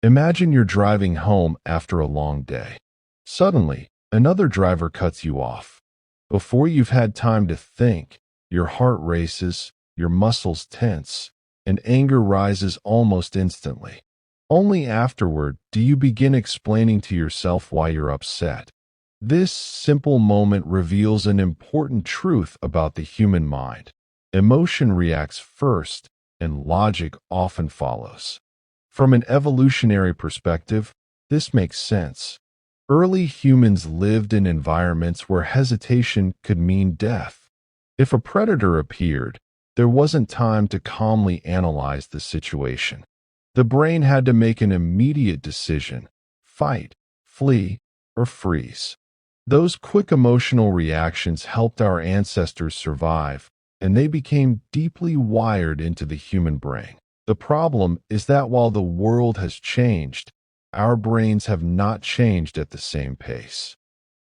Imagine you're driving home after a long day. Suddenly, another driver cuts you off. Before you've had time to think, your heart races, your muscles tense, and anger rises almost instantly. Only afterward do you begin explaining to yourself why you're upset. This simple moment reveals an important truth about the human mind. Emotion reacts first, and logic often follows. From an evolutionary perspective, this makes sense. Early humans lived in environments where hesitation could mean death. If a predator appeared, there wasn't time to calmly analyze the situation. The brain had to make an immediate decision: fight, flee, or freeze. Those quick emotional reactions helped our ancestors survive, and they became deeply wired into the human brain. The problem is that while the world has changed, our brains have not changed at the same pace.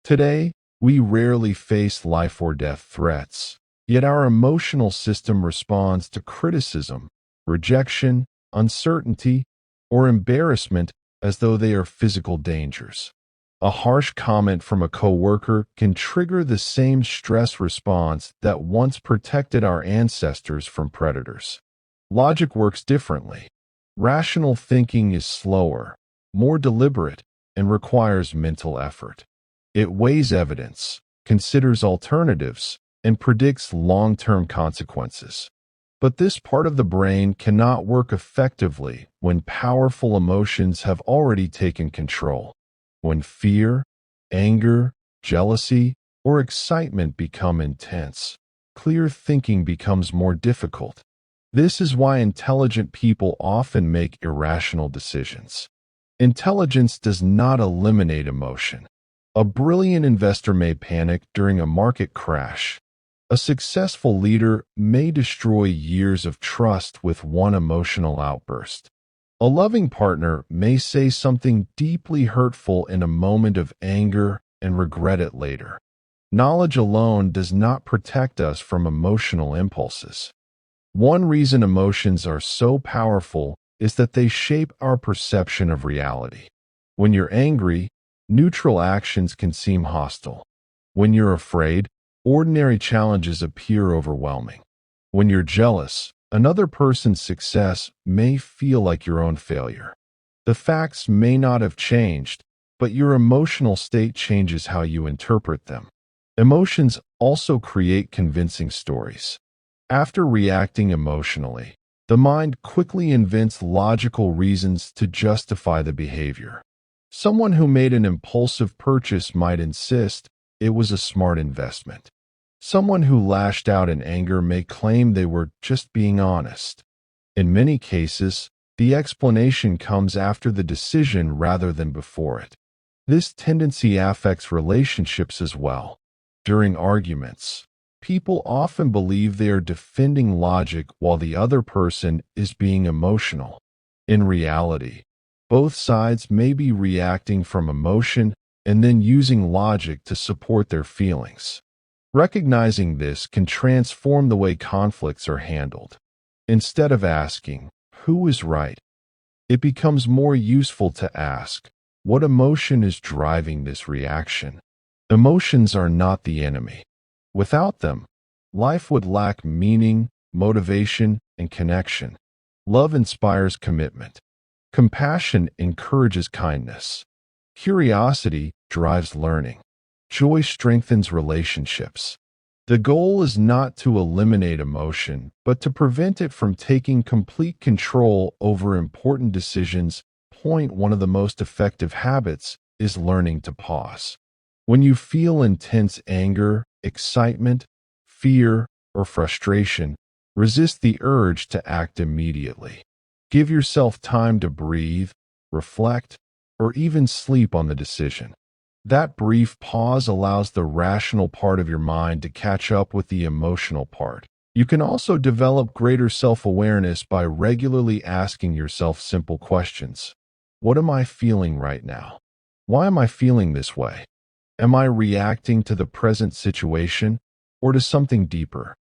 Today, we rarely face life or death threats, yet our emotional system responds to criticism, rejection, uncertainty, or embarrassment as though they are physical dangers. A harsh comment from a coworker can trigger the same stress response that once protected our ancestors from predators. Logic works differently. Rational thinking is slower, more deliberate, and requires mental effort. It weighs evidence, considers alternatives, and predicts long-term consequences. But this part of the brain cannot work effectively when powerful emotions have already taken control. When fear, anger, jealousy, or excitement become intense, clear thinking becomes more difficult. This is why intelligent people often make irrational decisions. Intelligence does not eliminate emotion. A brilliant investor may panic during a market crash. A successful leader may destroy years of trust with one emotional outburst. A loving partner may say something deeply hurtful in a moment of anger and regret it later. Knowledge alone does not protect us from emotional impulses. One reason emotions are so powerful is that they shape our perception of reality. When you're angry, neutral actions can seem hostile. When you're afraid, ordinary challenges appear overwhelming. When you're jealous, another person's success may feel like your own failure. The facts may not have changed, but your emotional state changes how you interpret them. Emotions also create convincing stories. After reacting emotionally, the mind quickly invents logical reasons to justify the behavior. Someone who made an impulsive purchase might insist it was a smart investment. Someone who lashed out in anger may claim they were just being honest. In many cases, the explanation comes after the decision rather than before it. This tendency affects relationships as well. During arguments, people often believe they are defending logic while the other person is being emotional. In reality, both sides may be reacting from emotion and then using logic to support their feelings. Recognizing this can transform the way conflicts are handled. Instead of asking, "Who is right?" it becomes more useful to ask, "What emotion is driving this reaction?" Emotions are not the enemy. Without them, life would lack meaning, motivation, and connection. Love inspires commitment. Compassion encourages kindness. Curiosity drives learning. Joy strengthens relationships. The goal is not to eliminate emotion, but to prevent it from taking complete control over important decisions. One of the most effective habits is learning to pause. When you feel intense anger, excitement, fear, or frustration, resist the urge to act immediately. Give yourself time to breathe, reflect, or even sleep on the decision. That brief pause allows the rational part of your mind to catch up with the emotional part. You can also develop greater self-awareness by regularly asking yourself simple questions. What am I feeling right now? Why am I feeling this way? Am I reacting to the present situation or to something deeper?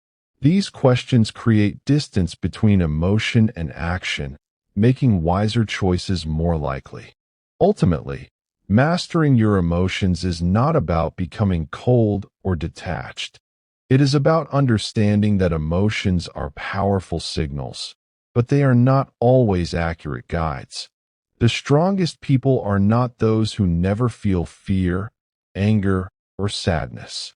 These questions create distance between emotion and action, making wiser choices more likely. Ultimately, mastering your emotions is not about becoming cold or detached. It is about understanding that emotions are powerful signals, but they are not always accurate guides. The strongest people are not those who never feel fear, anger, or sadness.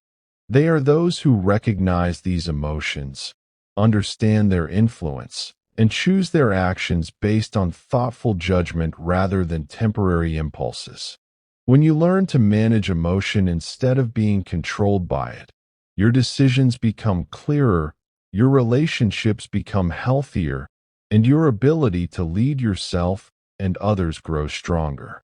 They are those who recognize these emotions, understand their influence, and choose their actions based on thoughtful judgment rather than temporary impulses. When you learn to manage emotion instead of being controlled by it, your decisions become clearer, your relationships become healthier, and your ability to lead yourself and others grows stronger.